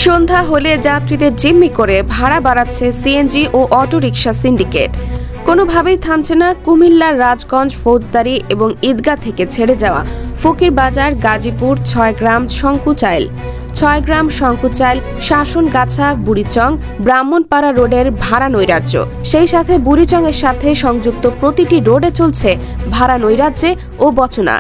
সন্ধ্যা হলে যাত্রীদের জিম্মি করে ভাড়া বাড়াচ্ছে সিএনজি ও অটোরিকশা সিন্ডিকেট। কোনোভাবেই থামছে না কুমিল্লার রাজগঞ্জ, ফৌজদারি এবং ঈদগাহ থেকে ছেড়ে যাওয়া ফকিরবাজার, গাজীপুর, ৬ গ্রাম, শঙ্কুচাইল, শাসনগাছা, বুড়িচং, ব্রাহ্মণপাড়া রোডের ভাড়া নৈরাজ্য। সেই সাথে বুড়িচংয়ের সাথে সংযুক্ত প্রতিটি রোডে চলছে ভাড়া নৈরাজ্যে ও বচনা।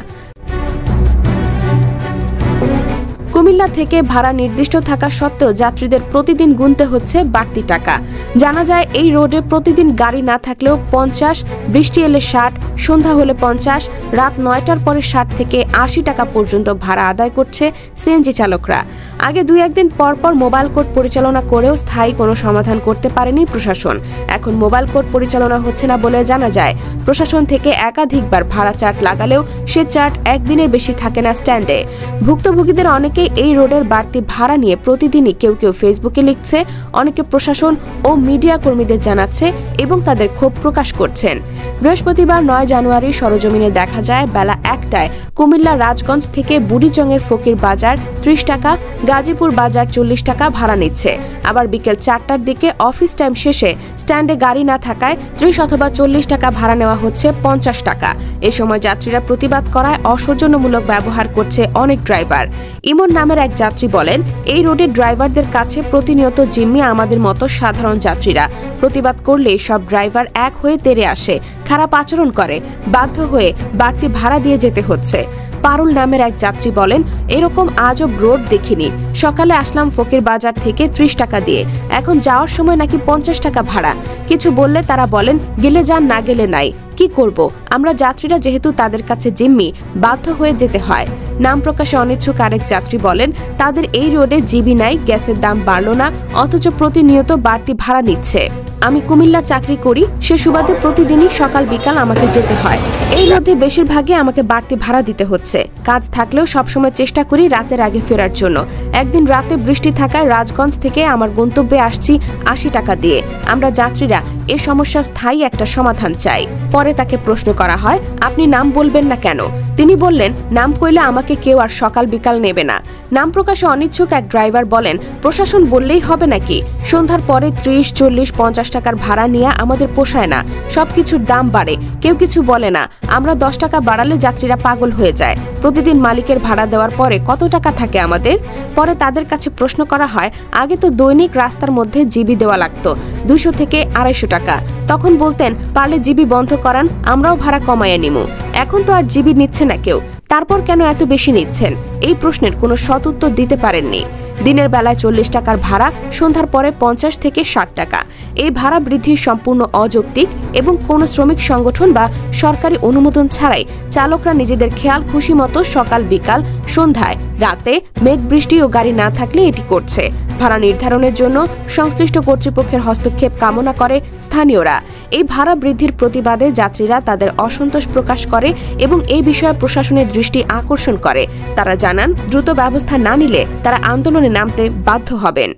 কুমিল্লা থেকে ভাড়া নির্দিষ্ট থাকা সত্ত্বেও যাত্রীদের প্রতিদিন গুনতে হচ্ছে বাড়তি টাকা। জানা যায় এই রোডে প্রতিদিন গাড়ি না থাকলেও 50, বৃষ্টি এলে 60, সন্ধ্যা হলে 50, রাত 9টার পরে 60 থেকে 80 টাকা পর্যন্ত ভাড়া আদায় করছে সিএনজি চালকরা। আগে 2-1 দিন পর মোবাইল কোর্ট পরিচালনা করেও স্থায়ী কোনো সমাধান করতে পারেনি প্রশাসন। এখন মোবাইল কোর্ট পরিচালনা হচ্ছে না বলে জানা যায়। প্রশাসন থেকে একাধিকবার ভাড়া চার্ট লাগালেও সে চার্ট একদিনের বেশি থাকে না স্ট্যান্ডে। ভুক্তভোগীদের অনেকেই এই রোডের বাড়তি ভাড়া নিয়ে প্রতিদিনই কেউ ফেসবুকে লিখছে, অনেকে প্রশাসন ও মিডিয়া কর্মীদের জানাচ্ছে এবং তাদের ক্ষোভ প্রকাশ করছেন। বৃহস্পতিবার 9 জানুয়ারি সরজমিনে দেখা যায় বেলা 1টায় কুমিল্লা রাজগঞ্জ থেকে বুড়িচংয়ের ফকির বাজার 30 টাকা, গাজীপুর বাজার 40 টাকা ভাড়া নিচ্ছে। আবার বিকেল 4টার দিকে অফিস টাইম শেষে স্ট্যান্ডে গাড়ি না থাকায় 30 অথবা 40 টাকা ভাড়া নেওয়া হচ্ছে 50 টাকা। এ সময় যাত্রীরা প্রতিবাদ করায় অসৌজন্যমূলক ব্যবহার করছে অনেক ড্রাইভার। ইমন নামের এক যাত্রী বলেন, এই রোডের ড্রাইভারদের কাছে প্রতিনিয়ত জিম্মি আমাদের মতো সাধারণ যাত্রীরা। প্রতিবাদ করলে সব ড্রাইভার এক হয়ে তেড়ে আসে, খারাপ আচরণ করে, বাধ্য হয়ে বাড়তি ভাড়া দিয়ে যেতে হচ্ছে। পারুল নামের এক যাত্রী বলেন, এরকম আজব রোড দেখিনি। সকালে আসলাম ফকির বাজার থেকে 30 টাকা দিয়ে, এখন যাওয়ার সময় নাকি 50 টাকা ভাড়া। কিছু বললে তারা বলেন গেলে যান, না গেলে নাই। কি করব? আমরা যাত্রীরা যেহেতু তাদের কাছে জিম্মি, বাধ্য হয়ে যেতে হয়। নাম প্রকাশে অনিচ্ছুক আরেক যাত্রী বলেন, তাদের এই রোডে জিবি নাই, গ্যাসের দাম বাড়লো না, অথচ প্রতিনিয়ত বাড়তি ভাড়া নিচ্ছে। আমি কুমিল্লা চাকরি করি, সে সুবাদে প্রতিদিনই সকাল বিকাল আমাকে যেতে হয়। এই মধ্যে বেশিরভাগই আমাকে বাড়তি ভাড়া দিতে হচ্ছে। কাজ থাকলেও সবসময় চেষ্টা করি রাতের আগে ফেরার জন্য। একদিন রাতে বৃষ্টি থাকায় রাজগঞ্জ থেকে আমার গন্তব্যে আসছি 80 টাকা দিয়ে। আমরা যাত্রীরা এ সমস্যার স্থায়ী একটা সমাধান চাই। পরে তাকে প্রশ্ন করা হয়, আপনি নাম বলবেন না কেন? তিনি বললেন, নাম কইলে আমাকে কেউ আর সকাল বিকাল নেবে না। নাম প্রকাশে অনিচ্ছুক এক ড্রাইভার বলেন, প্রশাসন বললেই হবে নাকি? সন্ধ্যার পরে 30, 40, 50 টাকার ভাড়া নিয়ে আমাদের পোষায় না। সবকিছুর দাম বাড়ে, কেউ কিছু বলে না। আমরা 10 টাকা বাড়ালে যাত্রীরা পাগল হয়ে যায়। প্রতিদিন মালিকের ভাড়া দেওয়ার পরে কত টাকা থাকে আমাদের? পরে তাদের কাছে প্রশ্ন করা হয়, আগে তো দৈনিক রাস্তার মধ্যে জিবি দেওয়া লাগতো 200 থেকে 250 টাকা। তখন বলতেন, পারলে জিবি বন্ধ করান, আমরাও ভাড়া কমাইয়া নিমু। এখন তো আর জিবি নিচ্ছে না কেউ, তারপর কেন এত বেশি নিচ্ছেন? এই প্রশ্নের কোনো সৎ উত্তর দিতে পারেননি। দিনের বেলায় 40 টাকার ভাড়া, সন্ধ্যার পরে 50 থেকে 60 টাকা। এই ভাড়া বৃদ্ধি সম্পূর্ণ অযৌক্তিক এবং কোনো শ্রমিক সংগঠন বা সরকারি অনুমোদন ছাড়াই চালকরা নিজেদের খেয়াল খুশি মতো সকাল বিকাল, সন্ধ্যায়, রাতে, মেঘ বৃষ্টি ও গাড়ি না থাকলে এটি করছে। ভাড়া নির্ধারণের জন্য সংশ্লিষ্ট কর্তৃপক্ষের হস্তক্ষেপ কামনা করে স্থানীয়রা। এই ভাড়া বৃদ্ধির প্রতিবাদে যাত্রীরা তাদের অসন্তোষ প্রকাশ করে এবং এই বিষয়ে প্রশাসনের দৃষ্টি আকর্ষণ করে। তারা জানান, দ্রুত ব্যবস্থা না নিলে তারা আন্দোলনে নামতে বাধ্য হবেন।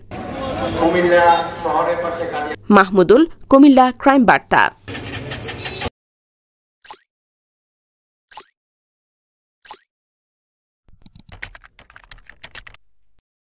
মাহমুদুল, কুমিল্লা ক্রাইম বার্তা।